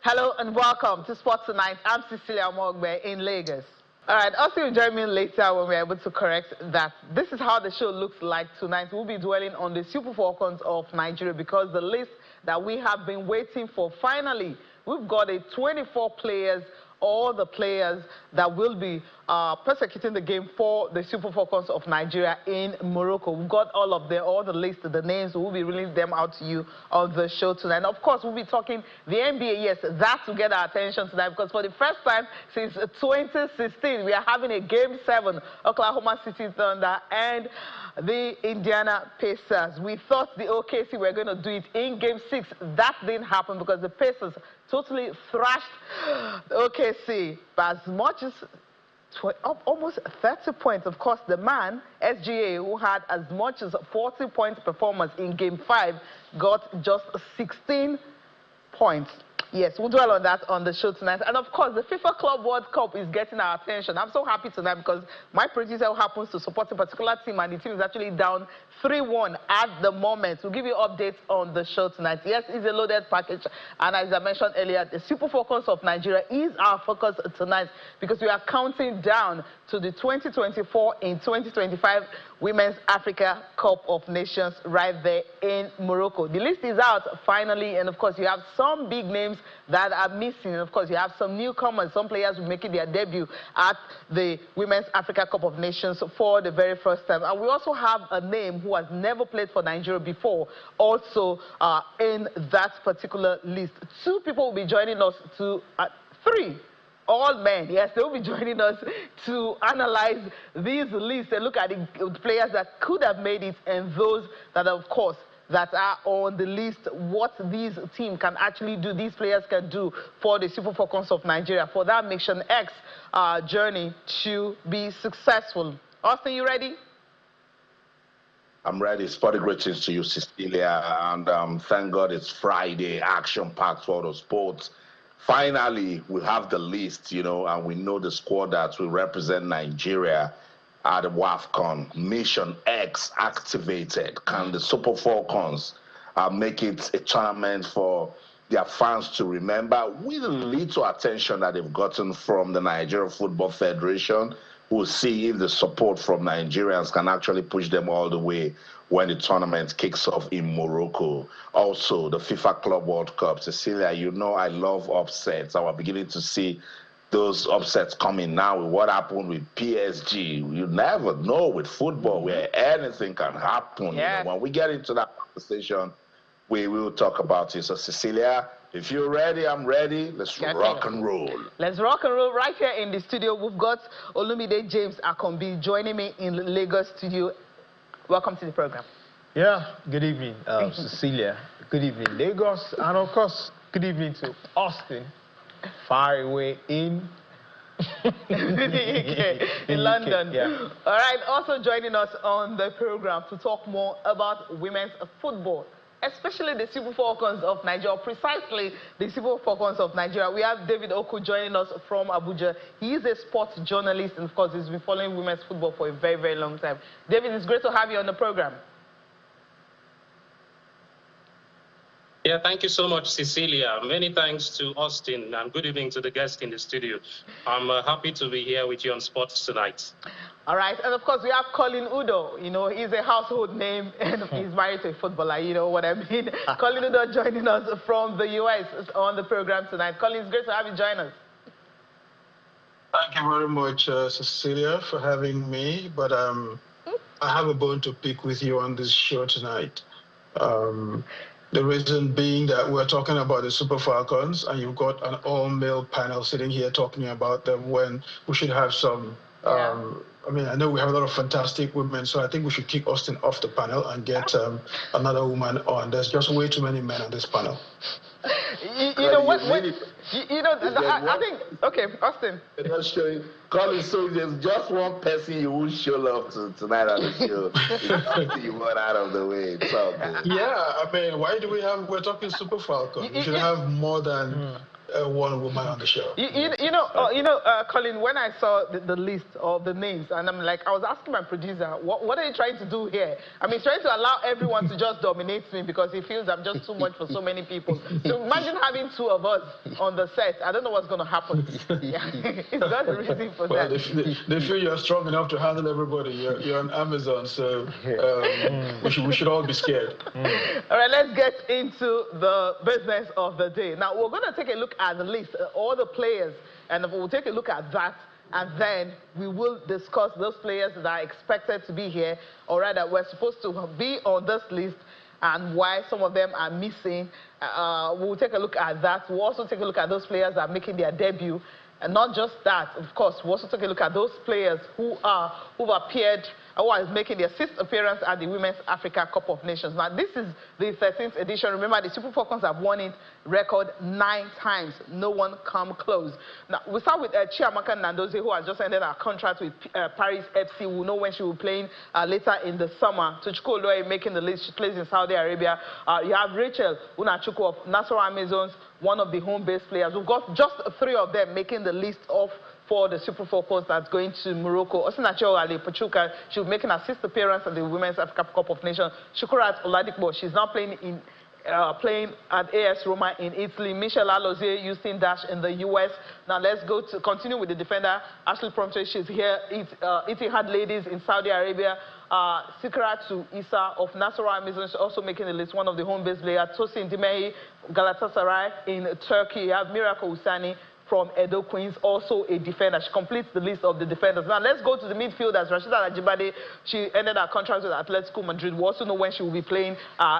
Hello and welcome to Sports Tonight. I'm Cecilia Mogbe in Lagos. All right, also you'll join me later when we're able to correct that. This is how the show looks like tonight. We'll be dwelling on the Super Falcons of Nigeria because the list that we have been waiting for, finally, we've got 24 players, all the players that will be persecuting the game for the Super Falcons of Nigeria in Morocco. We've got all of them, all the list, the names. We'll be reading them out to you on the show tonight. And of course, we'll be talking the NBA. Yes, that to get our attention tonight because for the first time since 2016, we are having a Game 7, Oklahoma City Thunder and the Indiana Pacers. We thought the OKC were going to do it in Game 6. That didn't happen because the Pacers totally thrashed the OKC by as much as almost 30 points. Of course, the man, SGA, who had as much as 40-point performance in Game 5, got just 16 points. Yes, we'll dwell on that on the show tonight. And of course, the FIFA Club World Cup is getting our attention. I'm so happy tonight because my producer happens to support a particular team and the team is actually down 3-1 at the moment. We'll give you updates on the show tonight. Yes, it's a loaded package. And as I mentioned earlier, the Super Falcons of Nigeria is our focus tonight because we are counting down to the 2024 and 2025 Women's Africa Cup of Nations right there in Morocco. The list is out finally, and of course, you have some big names that are missing. And of course, you have some newcomers, some players will making their debut at the Women's Africa Cup of Nations for the very first time. And we also have a name who has never played for Nigeria before, also in that particular list. Two people will be joining us three. All men, yes, they will be joining us to analyze these lists and look at the players that could have made it and those that, of course, that are on the list, what these teams can actually do, these players can do for the Super Falcons of Nigeria, for that Mission X journey to be successful. Austin, you ready? I'm ready. Sporty greetings to you, Cecilia, and thank God it's Friday, action-packed world of sports. Finally, we have the list, you know, and we know the squad that will represent Nigeria at the WAFCON. Mission X activated. Can the Super Falcons make it a tournament for their fans to remember? With the little attention that they've gotten from the Nigeria Football Federation, we'll see if the support from Nigerians can actually push them all the way when the tournament kicks off in Morocco. Also, the FIFA Club World Cup. Cecilia, you know I love upsets. I was beginning to see those upsets coming now with what happened with PSG. You never know with football where anything can happen. Yeah. You know, when we get into that conversation, we will talk about it. So, Cecilia, if you're ready, I'm ready. Let's rock and roll. Let's rock and roll right here in the studio. We've got Olumide James Akombi joining me in Lagos studio. Welcome to the program. Yeah, good evening, Cecilia. Good evening, Lagos. And of course, good evening to Austin, far away in London. Yeah. All right, also joining us on the program to talk more about women's football, especially the Super Falcons of Nigeria, precisely the Super Falcons of Nigeria. We have David Oku joining us from Abuja. He is a sports journalist, and of course, he's been following women's football for a very, very long time. David, it's great to have you on the program. Yeah, thank you so much, Cecilia. Many thanks to Austin, and good evening to the guest in the studio. I'm happy to be here with you on Sports Tonight. All right, and of course, we have Colin Udo. You know, he's a household name, and he's married to a footballer, you know what I mean? Colin Udo joining us from the U.S. on the program tonight. Colin, it's great to have you join us. Thank you very much, Cecilia, for having me. But I have a bone to pick with you on this show tonight. The reason being that we're talking about the Super Falcons, and you've got an all-male panel sitting here talking about them when we should have some... I mean, I know we have a lot of fantastic women, so I think we should kick Austin off the panel and get another woman on. There's just way too many men on this panel. You know what? I think. Okay, Austin. You're not showing. Colin, so there's just one person you will show love to tonight on the show. It's you want out of the way. Yeah, I mean, why do we have? We're talking Super Falcon. We should have more than one woman on the show. Colin, when I saw the list of the names, and I'm like, I was asking my producer, what are you trying to do here? I mean, he's trying to allow everyone to just dominate me because he feels I'm just too much for so many people. So imagine having two of us on the set. I don't know what's going to happen. Yeah. He's got a reason for that. They feel you're strong enough to handle everybody. You're on Amazon, so we should all be scared. All right, let's get into the business of the day. Now, we're going to take a look at the list, all the players, and we'll take a look at that, and then we will discuss those players that are expected to be here, or rather, we're supposed to be on this list, and why some of them are missing. We'll take a look at that. We'll also take a look at those players that are making their debut. And not just that, of course, we'll also take a look at those players who've appeared, who are making their 6th appearance at the Women's Africa Cup of Nations. Now, this is the 13th edition. Remember, the Super Falcons have won it record 9 times. No one come close. Now, we start with Chiamaka Nandozie, who has just ended her contract with Paris FC. We'll know when she will be playing later in the summer. Tochukwu Oloye making the list. She plays in Saudi Arabia. You have Rachel Unachukwu of Nassau Amazons, one of the home-based players. We've got just 3 of them making the list of for the Super Falcons that's going to Morocco. Osinacho Ali Pachuca, she'll be making her 6th appearance at the Women's Africa Cup of Nations. Shukurat Oladipo, she's now playing at AS Roma in Italy. Michelle Alozie, Houston Dash in the US. Now let's continue with the defender. Ashley Prompte, she's here. Etihad Ladies in Saudi Arabia. Sikratu Isa of Nasarawa Amazons also making the list, one of the home-based players. Tosin Dimehi, Galatasaray in Turkey. You have Miracle Usani from Edo Queens, also a defender. She completes the list of the defenders. Now, let's go to the midfielders. Rashida Ajibade, she ended her contract with Atletico Madrid. We also know when she will be playing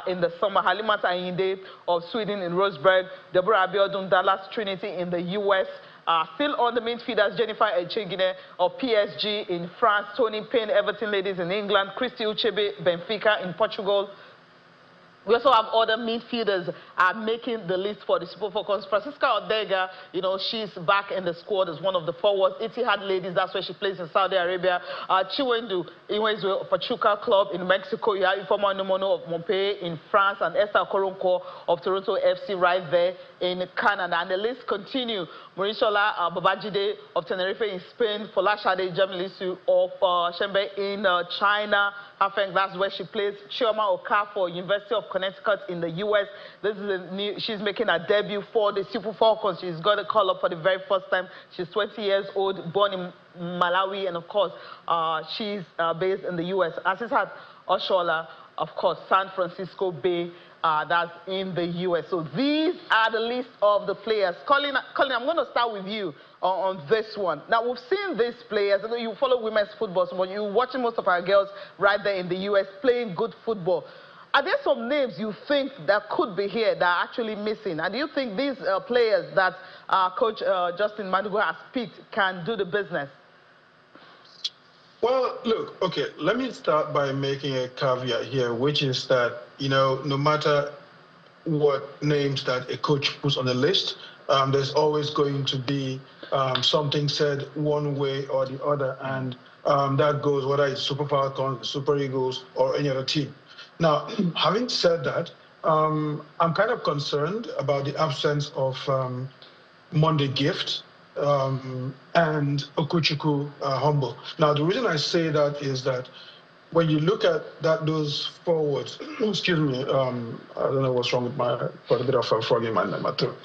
in the summer. Halimata Ayinde of Sweden in Roseburg. Deborah Abiodun, Dallas Trinity in the US. Still on the midfielders, Jennifer Echegine of PSG in France. Tony Payne, Everton Ladies in England. Christy Uchebe, Benfica in Portugal. We also have other midfielders making the list for the Super Falcons. Francisca Odega, she's back in the squad as one of the forwards. Etihad Ladies, that's where she plays in Saudi Arabia. Chiwendu Iwezu of Pachuca Club in Mexico. You have Ifeoma Onomono of Montpellier in France, and Esther Koronko of Toronto FC right there in Canada. And the list continue. Maurisola Babajide of Tenerife in Spain. Folashade Jamilisu of Shembe in China. I think that's where she plays. Chioma Okafor, University of Connecticut in the U.S. This is she's making her debut for the Super Falcons. She's got a call up for the very first time. She's 20 years old, born in Malawi, and of course, she's based in the U.S. Asisat Oshola, of course, San Francisco Bay. That's in the U.S. So these are the list of the players. Colin, I'm going to start with you on this one. Now, we've seen these players. I know you follow women's football, but you're watching most of our girls right there in the U.S. playing good football. Are there some names you think that could be here that are actually missing? And do you think these players that Coach Justin Madugu has picked can do the business? Well, look, okay, let me start by making a caveat here, which is that, no matter what names that a coach puts on the list, there's always going to be something said one way or the other, and that goes whether it's Super Falcons, Super Eagles, or any other team. Now, having said that, I'm kind of concerned about the absence of Monday Gift and Okuchukwu Humble. Now, the reason I say that is that when you look at those forwards, excuse me, I don't know what's wrong with got a bit of a frog in my throat.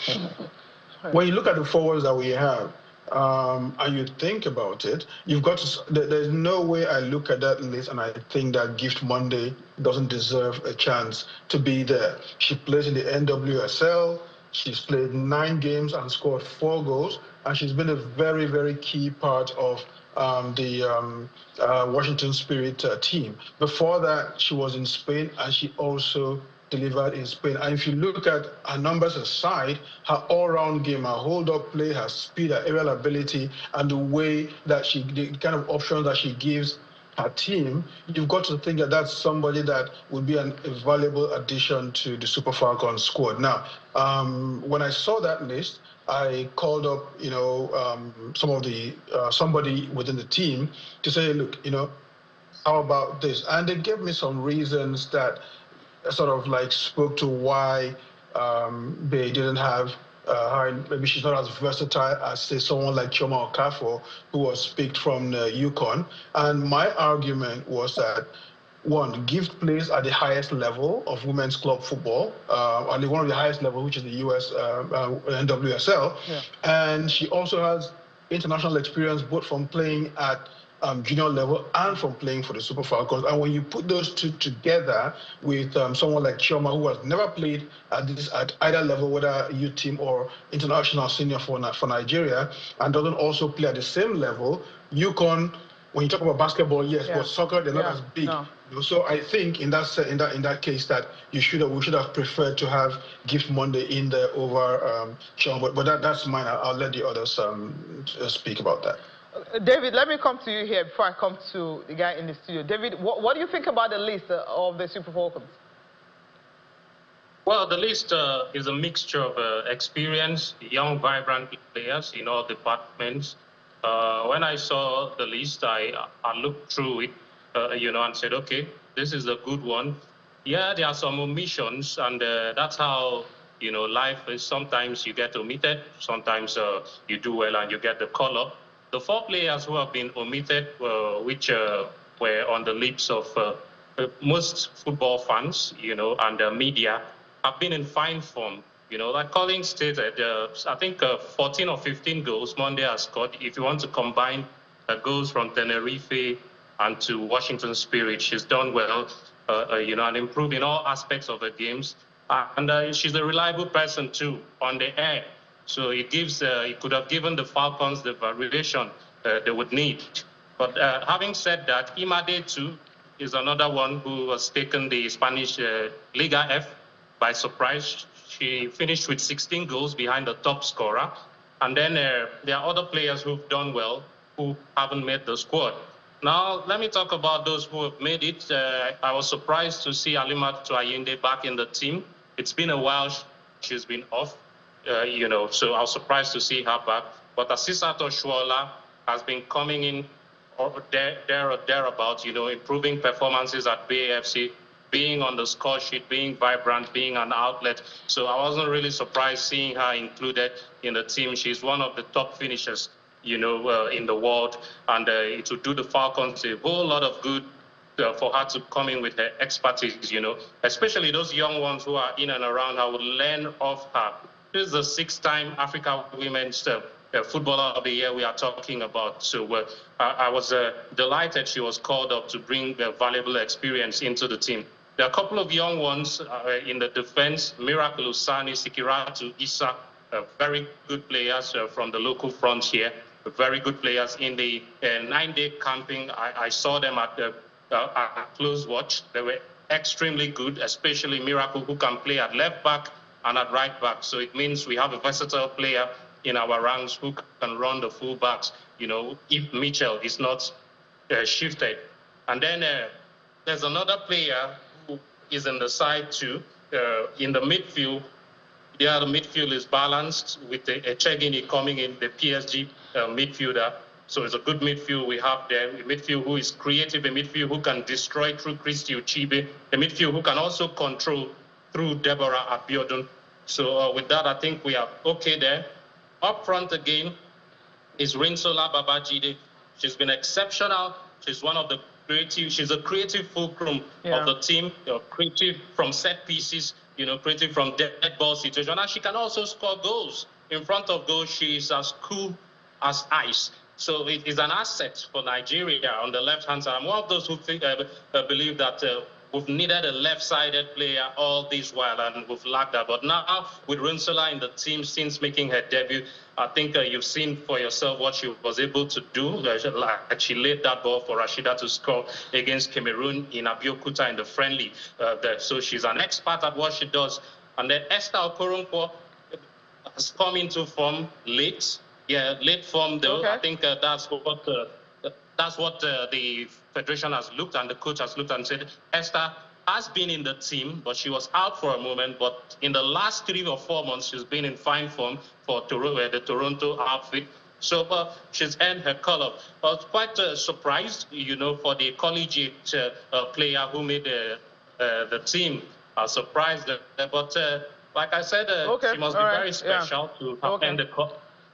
When you look at the forwards that we have, and you think about it, you've got to, there's no way I look at that list and I think that Gift Monday doesn't deserve a chance to be there. She plays in the NWSL. She's played 9 games and scored 4 goals, and she's been a very, very key part of the Washington Spirit team. Before that, she was in Spain, and she also delivered in Spain. And if you look at her numbers aside, her all-round game, her hold-up play, her speed, her aerial ability, and the way that the kind of options that she gives her team, you've got to think that that's somebody that would be a valuable addition to the Super Falcons squad. Now, when I saw that list, I called up, some of the somebody within the team to say, look, how about this? And they gave me some reasons that sort of like spoke to why they didn't have maybe she's not as versatile as, say, someone like Chioma Okafor, who was picked from UConn. And my argument was that, one, Gift plays at the highest level of women's club football, only one of the highest level, which is the US NWSL. Yeah. And she also has international experience, both from playing at junior level and from playing for the Super Falcons. And when you put those two together with someone like Chioma, who has never played at either level, whether youth team or international senior for Nigeria, and doesn't also play at the same level, UConn, when you talk about basketball, yes, but soccer, they're not as big. No. So I think in that case that we should have preferred to have Gift Monday in there over Chioma. But that's mine. I'll let the others speak about that. David, let me come to you here before I come to the guy in the studio. David, what do you think about the list of the Super Falcons? Well, the list is a mixture of experience, young, vibrant players in all departments. When I saw the list, I looked through it, and said, okay, this is a good one. Yeah, there are some omissions, and that's how, life is. Sometimes you get omitted, sometimes you do well and you get the call-up. The 4 players who have been omitted, which were on the lips of most football fans, and the media, have been in fine form. Like Colin stated, I think 14 or 15 goals Monday has scored. If you want to combine goals from Tenerife and to Washington Spirit, she's done well, and improved in all aspects of the games. And she's a reliable person too on the air. So it could have given the Falcons the variation they would need. But having said that, Imade too is another one who has taken the Spanish Liga F by surprise. She finished with 16 goals behind the top scorer. And then there are other players who've done well who haven't made the squad. Now, let me talk about those who have made it. I was surprised to see Alimatu Ayinde back in the team. It's been a while she's been off. So I was surprised to see her back. But Asisat Oshuola has been coming in there or thereabouts, improving performances at BAFC, being on the score sheet, being vibrant, being an outlet. So I wasn't really surprised seeing her included in the team. She's one of the top finishers, in the world. And it would do the Falcons a whole lot of good for her to come in with her expertise, especially those young ones who are in and around her would learn off her. This is the 6th-time Africa Women's Footballer of the Year we are talking about. So I was delighted she was called up to bring valuable experience into the team. There are a couple of young ones in the defense, Miracle Usani, Sikiratu Issa, very good players from the local front here, very good players. In the 9-day camping, I saw them at close watch. They were extremely good, especially Miracle, who can play at left back and at right back. So it means we have a versatile player in our ranks who can run the full backs, if Mitchell is not shifted. And then there's another player who is in the side too. In the midfield, the midfield is balanced with Echegini coming in, the PSG midfielder. So it's a good midfield we have there, a midfield who is creative, a midfield who can destroy through Christy Uchibe, a midfield who can also control through Deborah Abiodun. So with that, I think we are okay there. Up front again is Rinsola Babajide. She's been exceptional. She's one of the she's a creative fulcrum of the team, creative from set pieces, creative from dead ball situation. And she can also score goals. In front of goals, she's as cool as ice. So it is an asset for Nigeria on the left-hand side. I'm one of those who believe that we've needed a left-sided player all this while, and we've lacked that. But now, with Rinsola in the team since making her debut, I think you've seen for yourself what she was able to do. She laid that ball for Rashida to score against Cameroon in Abeokuta in the friendly. So she's an expert at what she does. And then Esther Okoronkwo has come into form late. Yeah, late form, though. Okay. I think that's what the federation has looked and the coach has looked and said, Esther has been in the team, but she was out for a moment. But in the last 3 or 4 months, she's been in fine form for the Toronto outfit. So she's earned her call-up. I was quite surprised, for the collegiate player who made the team. I was surprised, but Like I said, she must be very special to have ended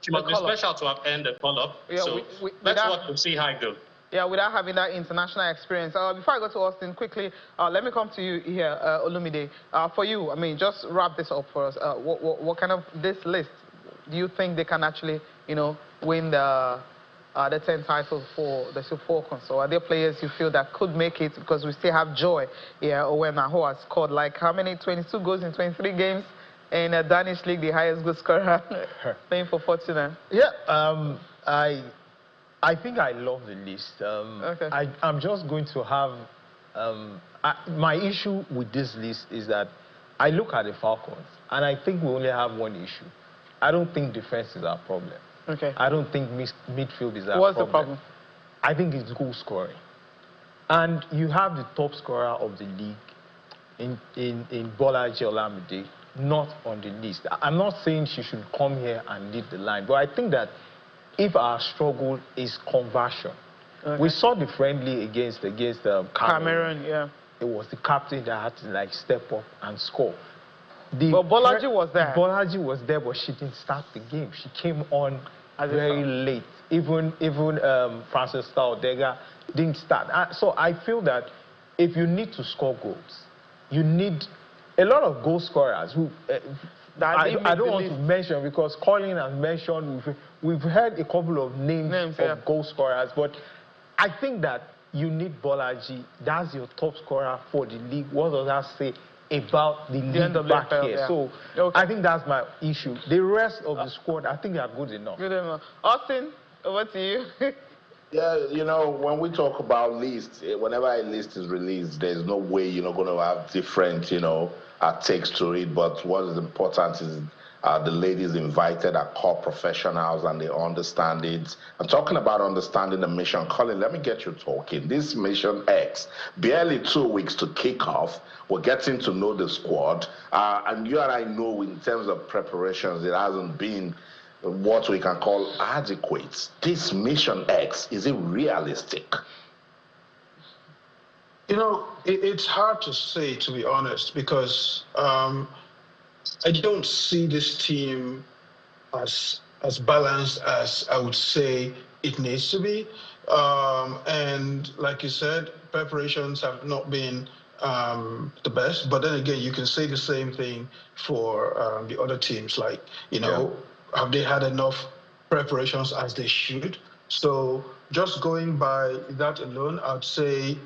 she must be special to have ended the call-up. Yeah, so let's watch to see how it goes. Yeah, without having that international experience. Before I go to Austin, quickly, let me come to you here, Olumide. For you, I mean, just wrap this up for us. What kind of this list do you think they can actually, you know, win the 10 titles for the Super Falcons? So are there players you feel that could make it? Because we still have Joy here, Owena, who has scored like how many? 22 goals in 23 games. In the Danish league, the highest goal scorer, playing for Fortuna. Yeah, I think I love the list. I'm just going to have... my issue with this list is that I look at the Falcons, and I think we only have one issue. I don't think defense is our problem. Okay. I don't think midfield is our problem. What's the problem? I think it's goal scoring. And you have the top scorer of the league in Bolaji Olamide, not on the list. I'm not saying she should come here and lead the line, but I think that if our struggle is conversion, we saw the friendly against Cameroon. Yeah. It was the captain that had to like step up and score. But Bolaji was there. Bolaji was there, but she didn't start the game. She came on very late. Even Francis Odega didn't start. So I feel that if you need to score goals, you need a lot of goal scorers who I don't want to mention, because Colin has mentioned, we've heard a couple of names of goal scorers, but I think that you need Bolaji. That's your top scorer for the league. What does that say about the league back here? Yeah. So I think that's my issue. The rest of the squad, I think they are good enough. Good enough. Austin, over to you. Yeah, you know, when we talk about lists, whenever a list is released, there's no way you're not going to have different, you know, takes to it. But what is important is the ladies invited are core professionals and they understand it. I'm talking about understanding the mission. Colin, let me get you talking. This Mission X, barely 2 weeks to kick off. We're getting to know the squad. And you and I know in terms of preparations, it hasn't been what we can call adequate. This Mission X, is it realistic? You know, it's hard to say, to be honest, because I don't see this team as balanced as I would say it needs to be. And like you said, preparations have not been the best. But then again, you can say the same thing for the other teams. Like, you know, have they had enough preparations as they should? So just going by that alone, I'd say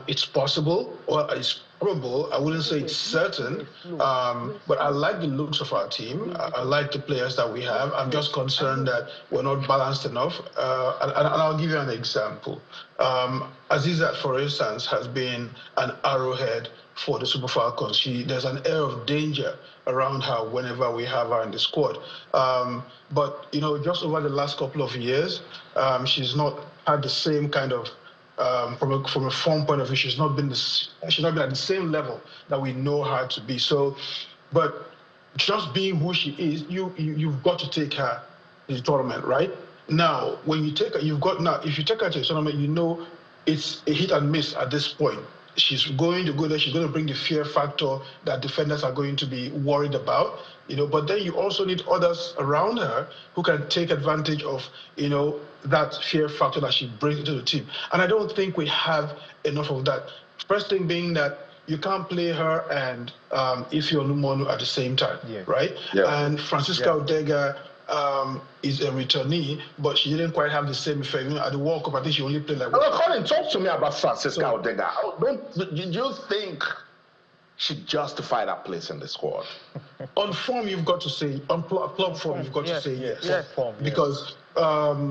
it's possible, or it's probable. I wouldn't say it's certain, but I like the looks of our team. I like the players that we have. I'm just concerned that we're not balanced enough. And I'll give you an example. Azizat, for instance, has been an arrowhead for the Super Falcons. There's an air of danger around her whenever we have her in the squad. But, you know, just over the last couple of years, she's not had the same kind of from a form point of view, she's not been at the same level that we know her to be. So, but just being who she is, you've got to take her to the tournament, right? Now, when you take her, if you take her to the tournament, you know it's a hit and miss at this point. She's going to go there. She's going to bring the fear factor that defenders are going to be worried about, you know. But then you also need others around her who can take advantage of, you know, that fear factor that she brings into the team. And I don't think we have enough of that. First thing being that you can't play her and Ifeolu Numonu at the same time, right? Yeah. And Francisca Odega is a returnee, but she didn't quite have the same effect. You know, at the World Cup, I think she only played like... Colin, talk to me about Francisca Odega. Do you think she justified her place in the squad? On form, you've got to say, on club form, you've got to say yes. Because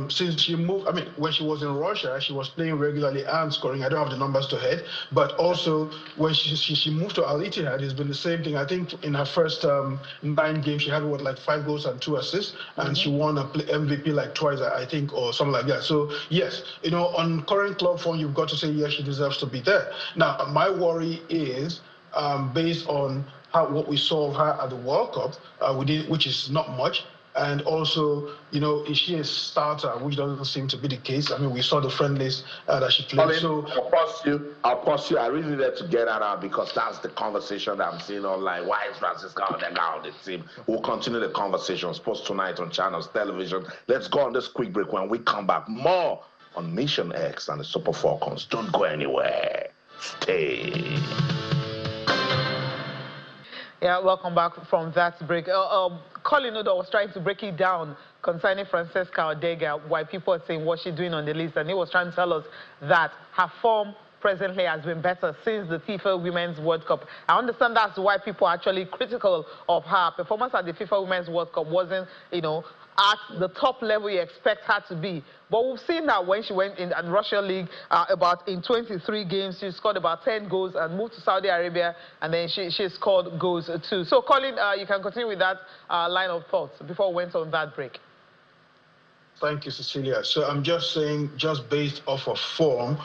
since she moved, I mean, when she was in Russia, she was playing regularly and scoring. I don't have the numbers to head, but also when she moved to Al Ittihad, it's been the same thing. I think in her first 9 games, she had like 5 goals and 2 assists, and she won a MVP like twice, I think, or something like that. So yes, you know, on current club form, you've got to say yes, she deserves to be there. Now, my worry is based on what we saw of her at the World Cup, which is not much. And also, is she a starter, which doesn't seem to be the case. I mean, we saw the friendlies that she played. Colin, So I'll pause you. I really needed to get that out because that's the conversation that I'm seeing online. Why is Francisca Odega on the team? We'll continue the conversation. Sports Tonight on channels, television. Let's go on this quick break. When we come back, more on Mission X and the Super Falcons. Don't go anywhere. Stay. Yeah, welcome back from that break. Colin Udo was trying to break it down concerning Francesca Odega, why people are saying what's she doing on the list, and he was trying to tell us that her form presently has been better since the FIFA Women's World Cup. I understand that's why people are actually critical of her performance at the FIFA Women's World Cup wasn't, at the top level you expect her to be. But we've seen that when she went in the Russia League, in 23 games, she scored about 10 goals and moved to Saudi Arabia, and then she scored goals too. So, Colin, you can continue with that line of thoughts before we went on that break. Thank you, Cecilia. So I'm just saying, just based off of form,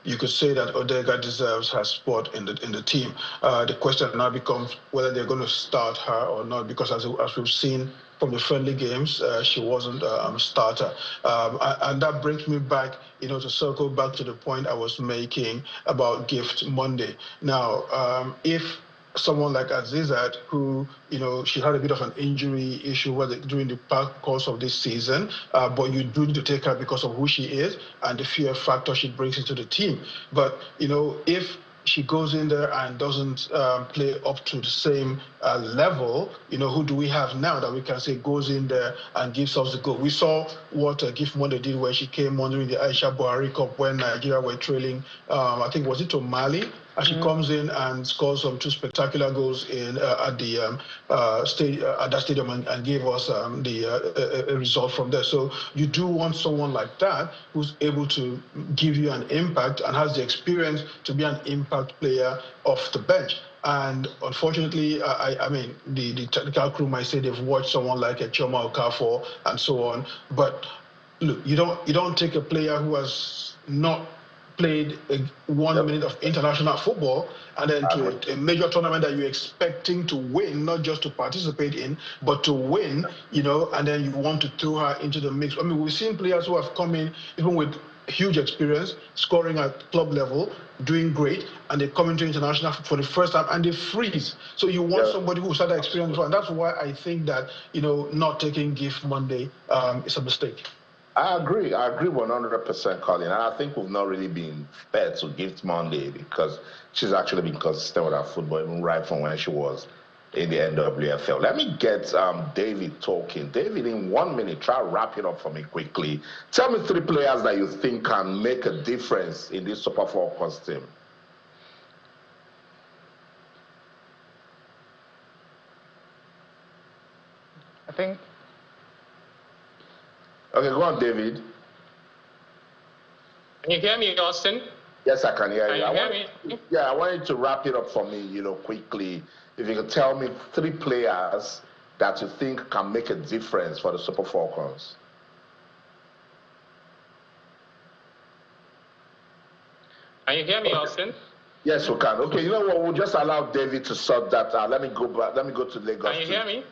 you could say that Odega deserves her spot in the team. The question now becomes whether they're going to start her or not, because as we've seen from the friendly games, she wasn't a starter. And that brings me back, to circle back to the point I was making about Gift Monday. Now, if someone like Azizat, who, she had a bit of an injury issue during the course of this season, but you do need to take her because of who she is and the fear factor she brings into the team. But, if she goes in there and doesn't play up to the same level, who do we have now that we can say goes in there and gives us the goal? We saw what Gift Monday did when she came on during the Aisha Buhari Cup when Nigeria were trailing, I think, was it to Mali? And she comes in and scores two spectacular goals at that stadium and gave us a result from there. So you do want someone like that who's able to give you an impact and has the experience to be an impact player off the bench. And unfortunately, I mean, the technical crew might say they've watched someone like a Chioma Okafor and so on. But look, you don't take a player who has not played 1 minute of international football and then to a major tournament that you're expecting to win, not just to participate in, but to win, and then you want to throw her into the mix. I mean, we've seen players who have come in, even with huge experience, scoring at club level, doing great, and they come into international for the first time and they freeze. So you want somebody who's had that experience before, and that's why I think that, not taking Gift Monday is a mistake. I agree 100%, Colin. And I think we've not really been fair to Gift Monday because she's actually been consistent with her football, even right from when she was in the NWFL. Let me get David talking. David, in 1 minute, try to wrap it up for me quickly. Tell me 3 players that you think can make a difference in this Super Falcons team. I think. Okay, go on, David. Can you hear me, Austin? Yes, I can hear you. Can you hear me? Yeah, I want you to wrap it up for me, quickly. If you could tell me 3 players that you think can make a difference for the Super Falcons. Can you hear me, Austin? Yes, we can. Okay, you know what? We'll just allow David to sort that out. Let me go back. Let me go to Lagos. Can you hear me?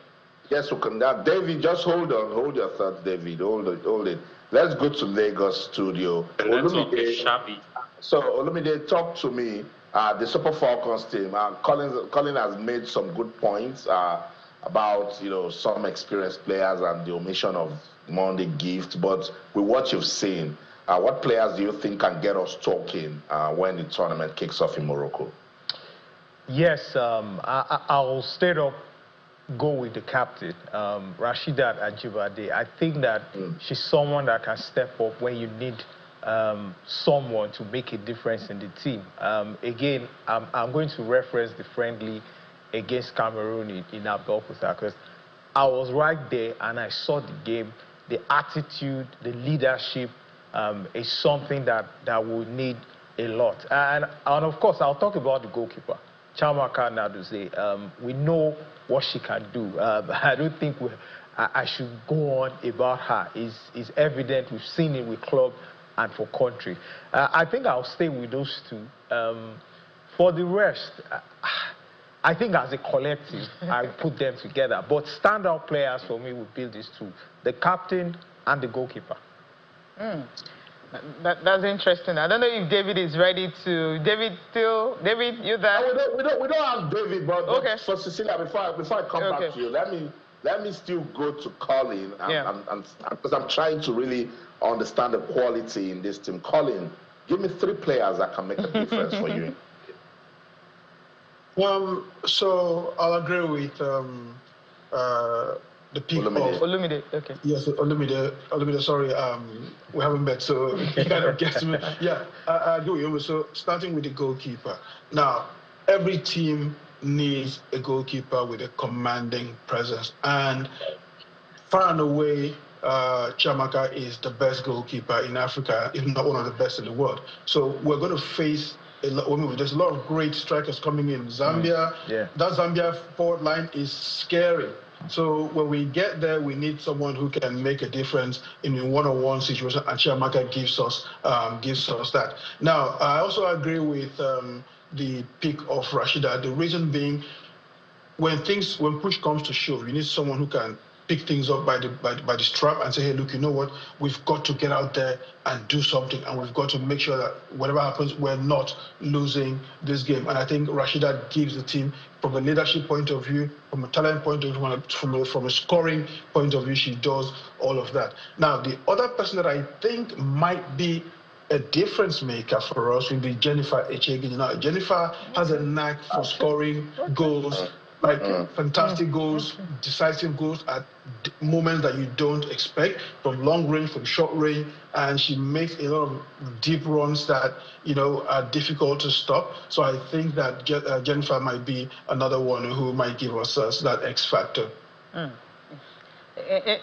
Yes, we can. Now, David, just hold on. Hold your thoughts, David. Hold it. Let's go to Lagos studio. So, Olumide, talk to me. The Super Falcons team. Colin has made some good points about some experienced players and the omission of Monday Gift. But with what you've seen, what players do you think can get us talking when the tournament kicks off in Morocco? Yes, I'll straight up go with the captain, Rasheedat Ajibade. I think that she's someone that can step up when you need someone to make a difference in the team. Again, I'm going to reference the friendly against Cameroon in Abeokuta because I was right there and I saw the game. The attitude, the leadership is something that we need a lot. And of course, I'll talk about the goalkeeper, Chiamaka Nnadozie. We know what she can do. I don't think I should go on about her. It's evident. We've seen it with club and for country. I think I'll stay with those 2. For the rest, I think as a collective, I put them together. But standout players for me would be these two, the captain and the goalkeeper. That's interesting. I don't know if David is ready to. David, you there? No, we don't have David, but okay. For Cecilia, before I come back to you, let me still go to Colin, and because I'm trying to really understand the quality in this team. Colin, give me 3 players that can make a difference for you. So I'll agree with the pick Olumide. Okay. Yes, Olumide. Sorry, we haven't met, so you kind of guessed me. Yeah, I agree with you. So starting with the goalkeeper. Now, every team needs a goalkeeper with a commanding presence, and far and away, Chiamaka is the best goalkeeper in Africa, if not one of the best in the world. So we're going to face there's a lot of great strikers coming in. Zambia, that Zambia forward line is scary. So when we get there, we need someone who can make a difference in a one-on-one situation, and Chiamaka gives us that. Now, I also agree with the pick of Rashida. The reason being, when push comes to shove, you need someone who can pick things up by the strap and say, hey, look, you know what? We've got to get out there and do something, and we've got to make sure that whatever happens, we're not losing this game. And I think Rashida gives the team, from a leadership point of view, from a talent point of view, from a scoring point of view, she does all of that. Now, the other person that I think might be a difference maker for us would be Jennifer Echegin. Now, Jennifer has a knack for scoring goals, like fantastic goals, decisive goals at moments that you don't expect, from long range, from short range, and she makes a lot of deep runs that are difficult to stop. So I think that Jennifer might be another one who might give us that X factor.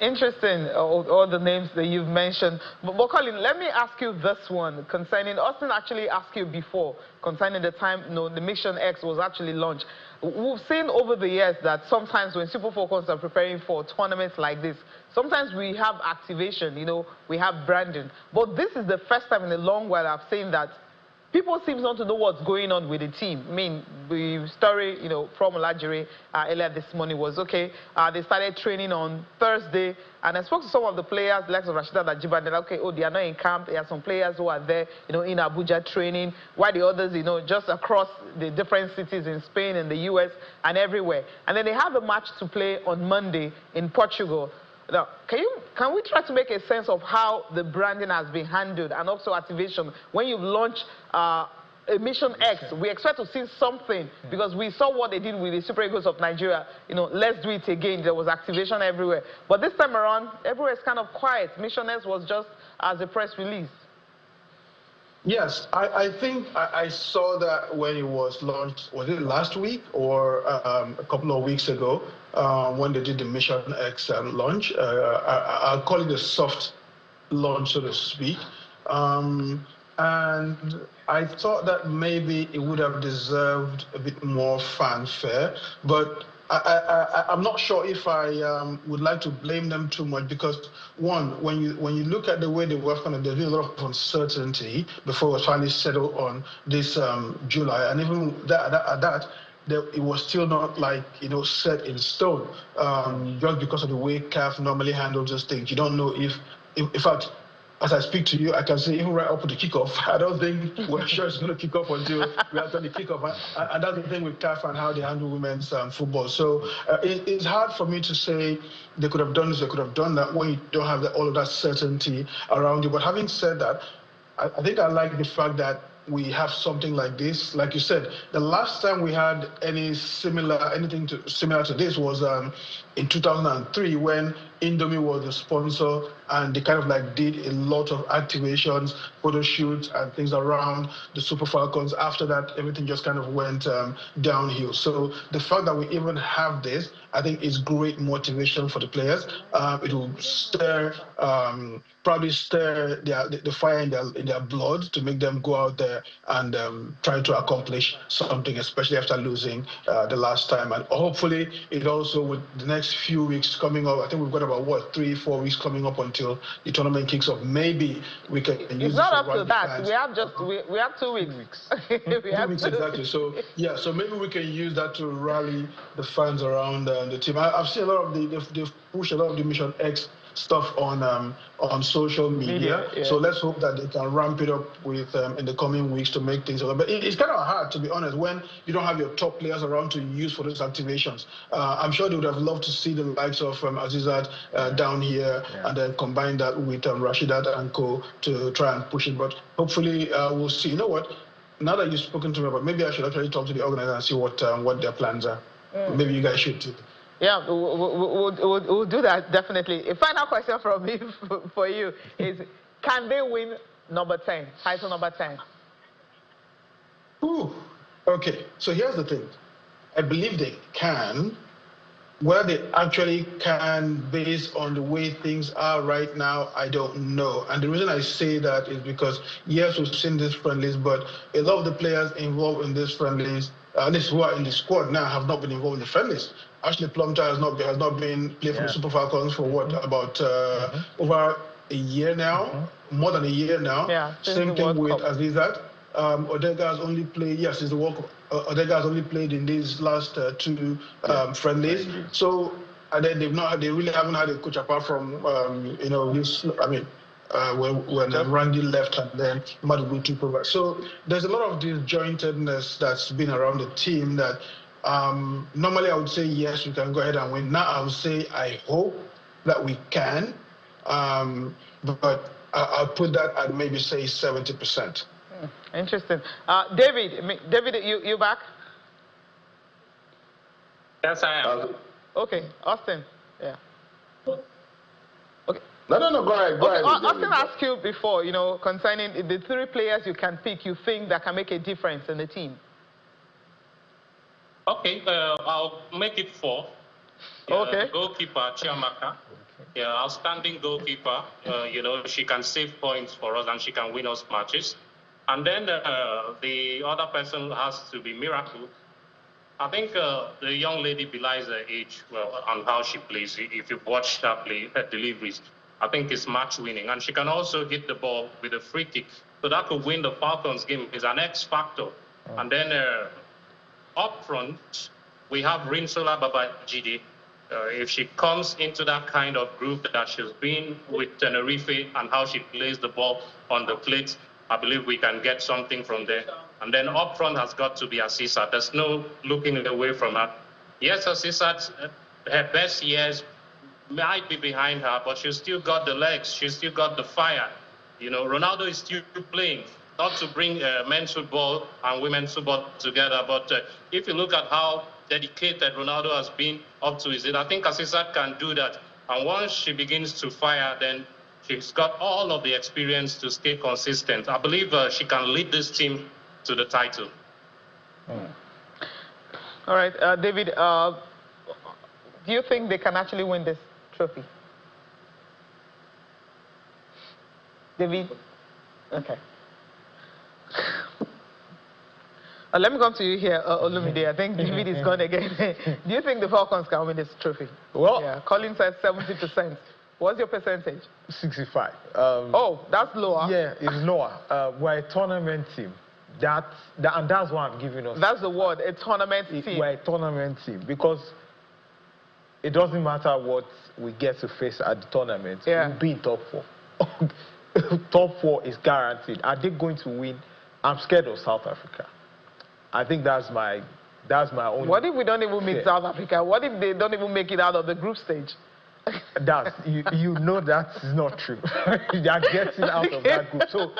Interesting, all the names that you've mentioned. But Colin, let me ask you this one concerning, Austin actually asked you before, concerning the time the Mission X was actually launched. We've seen over the years that sometimes when Super Falcons are preparing for tournaments like this, sometimes we have activation, we have branding. But this is the first time in a long while I've seen that people seem not to know what's going on with the team. I mean, the story, from Olajire earlier this morning was, okay, they started training on Thursday, and I spoke to some of the players, like Rashida Najiba, and they're like, okay, they are not in camp. There are some players who are there, in Abuja training, while the others, just across the different cities in Spain and the US and everywhere. And then they have a match to play on Monday in Portugal. Now, can we try to make a sense of how the branding has been handled and also activation? When you launch a Mission X, we expect to see something because we saw what they did with the Super Eagles of Nigeria. Let's do it again. There was activation everywhere. But this time around, everywhere is kind of quiet. Mission X was just as a press release. Yes, I think I saw that when it was launched. Was it last week or a couple of weeks ago when they did the Mission X launch? I'll call it a soft launch, so to speak. And I thought that maybe it would have deserved a bit more fanfare, but I'm not sure if I would like to blame them too much because, one, when you look at the way they work on it, there's been a lot of uncertainty before it was finally settled on this July, and even it was still not like set in stone. Just because of the way CAF normally handles those things, you don't know if in fact. As I speak to you, I can say even right up to the kickoff, I don't think we're sure it's going to kick off until we have done the kickoff. And that's the thing with CAF and how they handle women's football. So it's hard for me to say they could have done this, they could have done that when you don't have all of that certainty around you. But having said that, I think I like the fact that we have something like this. Like you said, the last time we had anything similar to this was in 2003 when Indomie was the sponsor and they kind of did a lot of activations, photo shoots and things around the Super Falcons. After that, everything just kind of went downhill. So the fact that we even have this, I think is great motivation for the players. It will probably stir the fire in their blood to make them go out there and try to accomplish something, especially after losing the last time. And hopefully it also, with the next few weeks coming up, I think we've got about 3-4 weeks coming up until until the tournament kicks off. Maybe we can use it's not up to that. We have just we have 2 weeks. We have 2 weeks exactly. So yeah, so maybe we can use that to rally the fans around the team. I've seen a lot of they've pushed a lot of the Mission X stuff on social media. Yeah. So let's hope that they can ramp it up with in the coming weeks to make things. But it's kind of hard, to be honest, when you don't have your top players around to use for those activations. I'm sure they would have loved to see the likes of Azizat down here and then combine that with Rashidat and co to try and push it. But hopefully we'll see. You know what? Now that you've spoken to me about, maybe I should actually talk to the organizer and see what their plans are. Maybe you guys should too. Yeah, we'll do that, definitely. A final question from me for you is, can they win number 10, title number 10? Ooh, okay, so here's the thing. I believe they can. Whether they actually can, based on the way things are right now, I don't know. And the reason I say that is because, yes, we've seen these friendlies, but a lot of the players involved in these friendlies, at least who are in the squad now, have not been involved in the friendlies. Ashley Plumter has not been playing for the Super Falcons for what, about over a year now, more than a year now. Yeah, same thing with Azizat. Odega has only played, yes, it's the World Cup. Odega has only played in these last 2 friendlies. So, and then they really haven't had a coach apart from, you know, when Randy left and then Madugu took over. So there's a lot of disjointedness that's been around the team that normally I would say, yes, we can go ahead and win. Now I would say, I hope that we can, but I'll put that at maybe say 70%. Interesting. David, you back? Yes, I am. Okay, Austin. Yeah. Okay. No, go ahead. Austin asked you before, you know, concerning the 3 players you can pick, you think that can make a difference in the team. Okay, I'll make it 4. Okay. Goalkeeper, Chiamaka. Yeah, outstanding goalkeeper. You know, she can save points for us and she can win us matches. And then the other person has to be Miracle. I think the young lady belies her age well on how she plays. If you've watched her play, her deliveries, I think it's match winning. And she can also hit the ball with a free kick. So that could win the Falcons game. It's an X factor. And then up front, we have Rinsola Babajide. If she comes into that kind of group that she's been with Tenerife and how she plays the ball on the plate, I believe we can get something from there. And then up front has got to be Asisat. There's no looking away from her. Yes, Asisat, her best years might be behind her, but she's still got the legs. She's still got the fire. You know, Ronaldo is still playing. Not to bring men's football and women's football together, but if you look at how dedicated Ronaldo has been up to his age, I think Asisat can do that. And once she begins to fire, then she's got all of the experience to stay consistent. I believe she can lead this team to the title. All right, David, do you think they can actually win this trophy? David? Okay. Let me come to you here, Olumide. I think David is gone again. Do you think the Falcons can win this trophy? Well, yeah. Colin said 70%. What's your percentage? 65. Oh, that's lower. Yeah, it's lower. We're a tournament team. And that's why I'm giving us. That's the word, a tournament team. We're a tournament team because it doesn't matter what we get to face at the tournament. Yeah. We'll be in top 4. Top 4 is guaranteed. Are they going to win? I'm scared of South Africa. I think that's my own. What if we don't even meet South Africa? What if they don't even make it out of the group stage? You know that's not true. They are getting out of that group. So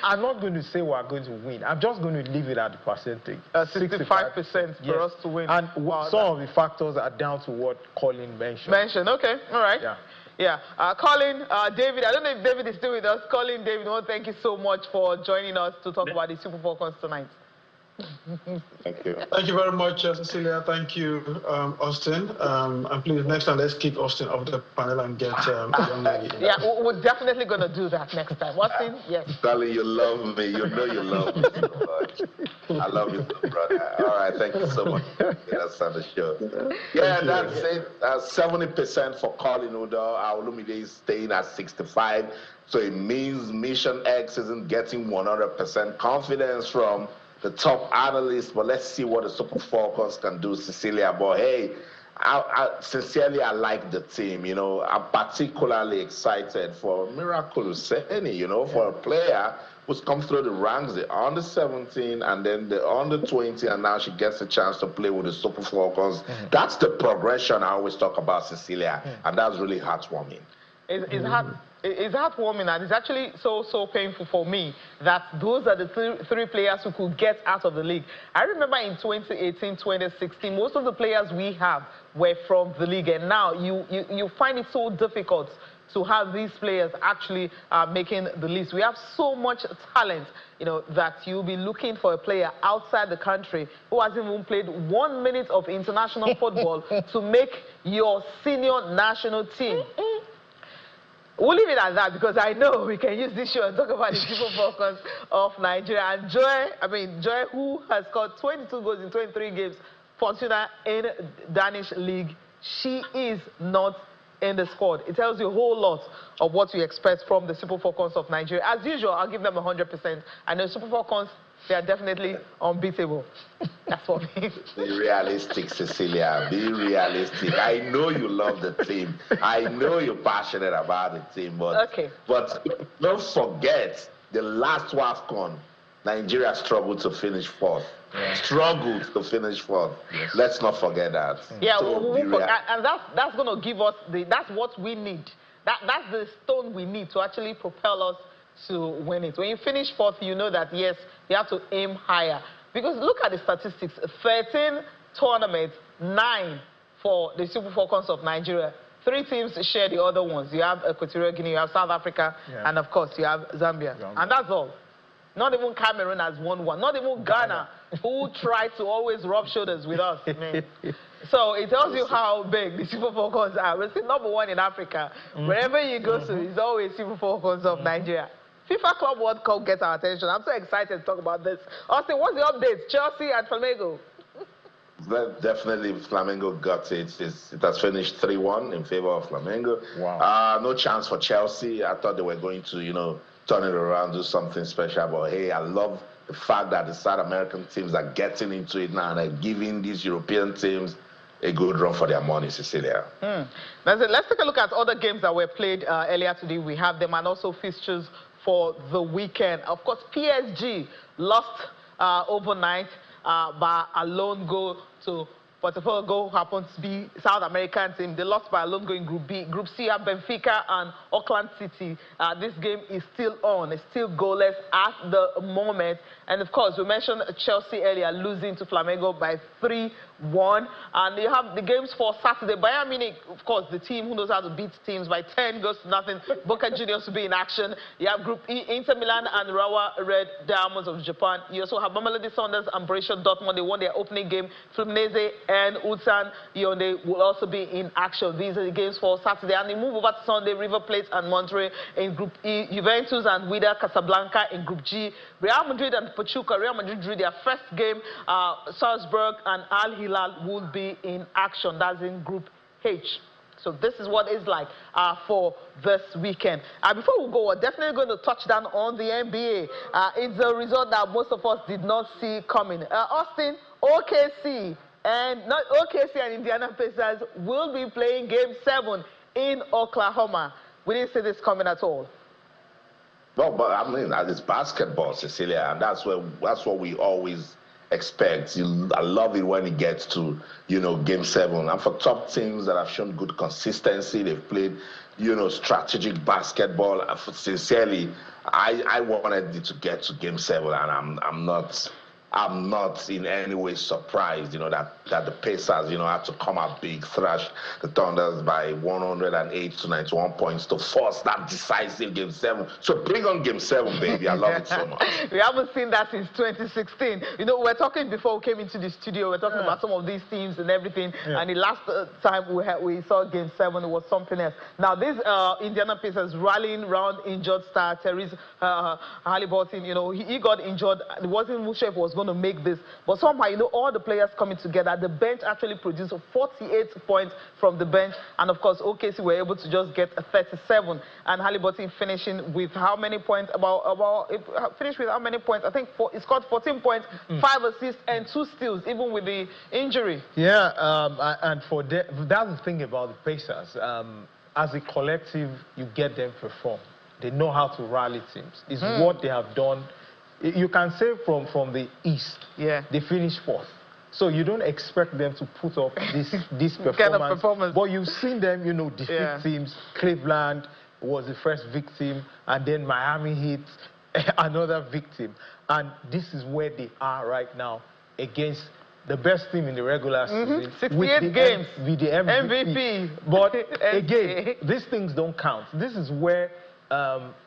I'm not going to say we're going to win. I'm just going to leave it at the percentage. 65% for us to win. And some of the factors are down to what Colin mentioned. Okay, all right. Yeah. Colin, David, I don't know if David is still with us. Colin, David, well, thank you so much for joining us to talk about the Super Falcons tonight. Thank you. Thank you very much, Cecilia. Thank you, Austin. And please, next time, let's kick Austin off the panel and get a young lady. Yeah, we're definitely going to do that next time. Austin, yes. Darling, you love me. You know you love me so much. I love you too, brother. All right, thank you so much. That's on the show. Yeah, that's it. 70% for Colin Udall. Our Olumide is staying at 65. So it means Mission X isn't getting 100% confidence from the top analysts. But let's see what the Super Falcons can do, Cecilia. But hey, sincerely, I like the team. You know, I'm particularly excited for Miracle Husseini, you know, for a player who's come through the ranks, the under 17 and then the under 20, and now she gets a chance to play with the Super Falcons. That's the progression I always talk about, Cecilia, and that's really heartwarming. It's heartwarming, and it's actually so painful for me that those are the three players who could get out of the league. I remember in 2018, 2016, most of the players we have were from the league, and now you find it so difficult to have these players actually making the list. We have so much talent, you know, that you'll be looking for a player outside the country who hasn't even played 1 minute of international football to make your senior national team. We'll leave it at that because I know we can use this show and talk about the Super Falcons of Nigeria. And Joy, who has scored 22 goals in 23 games, Fortuna in Danish League, she is not in the squad. It tells you a whole lot of what you expect from the Super Falcons of Nigeria. As usual, I'll give them 100%. And the Super Falcons, they are definitely unbeatable. That's what me. Be realistic, Cecilia. Be realistic. I know you love the team. I know you're passionate about the team. But, but don't forget, the last WAFCON, Nigeria struggled to finish fourth. Yeah. Struggled to finish fourth. Yes. Let's not forget that. Yeah, so and that's going to give us that's what we need. That's the stone we need to actually propel us to win it. When you finish fourth, you know that yes, you have to aim higher. Because look at the statistics: 13 tournaments, 9 for the Super Falcons of Nigeria. 3 teams share the other ones. You have Equatorial Guinea, you have South Africa, and of course you have Zambia. And that's all. Not even Cameroon has won one. Not even Ghana, who tried to always rub shoulders with us. Man. So it tells you how big the Super Falcons are. We're still #1 in Africa. Wherever you go to, it's always Super Falcons of Nigeria. FIFA Club World Cup gets our attention. I'm so excited to talk about this. Austin, what's the update? Chelsea and Flamengo. Definitely, Flamengo got it. It has finished 3-1 in favor of Flamengo. Wow. No chance for Chelsea. I thought they were going to, you know, turn it around, do something special. But hey, I love the fact that the South American teams are getting into it now and are giving these European teams a good run for their money, Cecilia. Let's take a look at other games that were played earlier today. We have them and also fixtures for the weekend. Of course, PSG lost overnight by a lone goal to Botafogo, happens to be South American team. They lost by a lone goal in Group B. Group C have Benfica and Auckland City. This game is still on. It's still goalless at the moment. And of course, we mentioned Chelsea earlier losing to Flamengo by 3-1. And you have the games for Saturday. Bayern Munich, of course, the team who knows how to beat teams by 10 goals to nothing. Boca Juniors to be in action. You have Group E, Inter Milan and Urawa Red Diamonds of Japan. You also have Mamelodi Sundowns and Borussia Dortmund. They won their opening game. Fluminense and Ulsan Hyundai will also be in action. These are the games for Saturday. And they move over to Sunday. River Plate and Monterrey in Group E. Juventus and Wydad Casablanca in Group G. Real Madrid and Pachuca. Real Madrid drew their first game. Salzburg and Al Hilal will be in action. That's in Group H. So this is what it's like for this weekend. Before we go, we're definitely going to touch down on the NBA. It's a result that most of us did not see coming. Austin, OKC, and not OKC and Indiana Pacers will be playing Game 7 in Oklahoma. We didn't see this coming at all. No, but I mean, it's basketball, Cecilia, and that's what we always expect. I love it when it gets to, you know, Game 7. And for top teams that have shown good consistency, they've played, you know, strategic basketball. Sincerely, I wanted it to get to Game 7, and I'm not in any way surprised, you know, that that the Pacers, had to come out big, thrash the Thunders by 108 to 91 points to force that decisive Game 7. So bring on Game 7, baby. I love it so much. We haven't seen that since 2016. We're talking before we came into the studio, we're talking about some of these teams and everything. And the last time we saw Game 7, it was something else. Now, this Indiana Pacers rallying around injured star Therese Halliburton, he got injured. It wasn't sure if he was going to make this. But somehow, all the players coming together, the bench actually produced 48 points from the bench. And, of course, OKC were able to just get 37. And Halliburton finishing with how many points? Finished with how many points? I think he scored 14 points, 5 assists, and 2 steals, even with the injury. Yeah, and that's the thing about the Pacers. As a collective, you get them perform. They know how to rally teams. It's what they have done. You can say from the East, they finished 4th. So you don't expect them to put up this performance. Kind of performance. But you've seen them, defeat teams. Cleveland was the first victim, and then Miami hit another victim. And this is where they are right now against the best team in the regular season. 68 games. With the MVP. But again, these things don't count. This is where,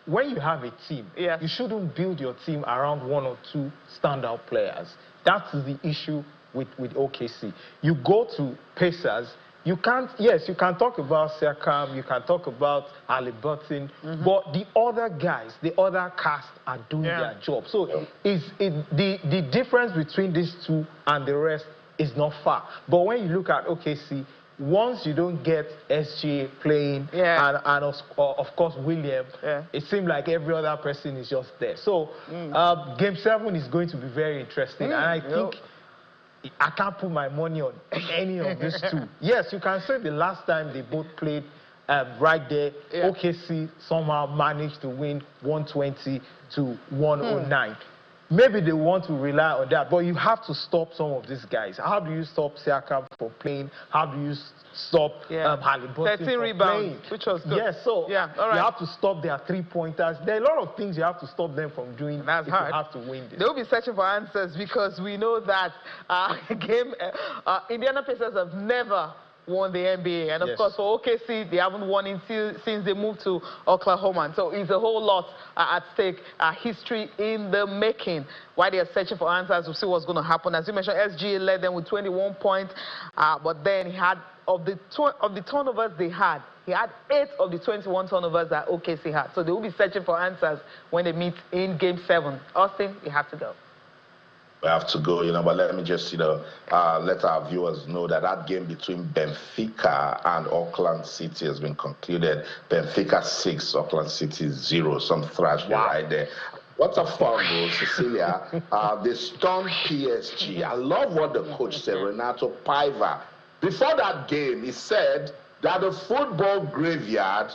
when you have a team, you shouldn't build your team around 1 or 2 standout players. That's the issue with OKC. You go to Pacers, you can't, you can talk about Siakam, you can talk about Halliburton, but the other guys, the other cast are doing their job. So the difference between these two and the rest is not far. But when you look at OKC, once you don't get SGA playing and of course William, it seems like every other person is just there. So Game 7 is going to be very interesting, and I think I can't put my money on any of these two. Yes, you can say the last time they both played right there, OKC somehow managed to win 120 to 109. Maybe they want to rely on that, but you have to stop some of these guys. How do you stop Siakam from playing? How do you stop Halliburton 13 from rebounds, playing? which was good. Yes, so you have to stop their 3-pointers. There are a lot of things you have to stop them from doing if you have to win this. They'll be searching for answers because we know that Indiana Pacers have never won the NBA. And, of course, for OKC, they haven't won since they moved to Oklahoma. So it's a whole lot at stake, history in the making. While they are searching for answers, we'll see what's going to happen. As you mentioned, SGA led them with 21 points, but then he had, of the turnovers they had, he had 8 of the 21 turnovers that OKC had. So they will be searching for answers when they meet in Game 7. Austin, you have to go. We have to go, but let me just, let our viewers know that that game between Benfica and Auckland City has been concluded. Benfica 6, Auckland City 0. Some thrash right there. What a fun goal, Cecilia. They stunned PSG. I love what the coach said, Renato Paiva. Before that game, he said that the football graveyard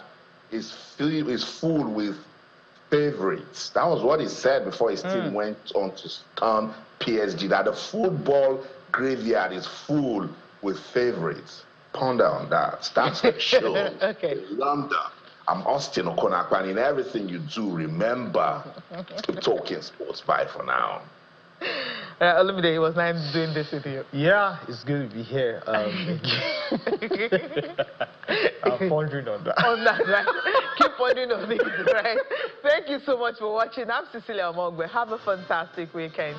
is full with favorites. That was what he said before his team went on to stun PSG, that the football graveyard is full with favorites. Ponder on that. That's the show. London. I'm Austin Okonakwa, and in everything you do, remember to talking sports. Bye for now. Olumide, it was nice doing this with you. Yeah, it's good to be here. I'm pondering on that. Right? Keep pondering on it, right? Thank you so much for watching. I'm Cecilia Omogbe. Have a fantastic weekend.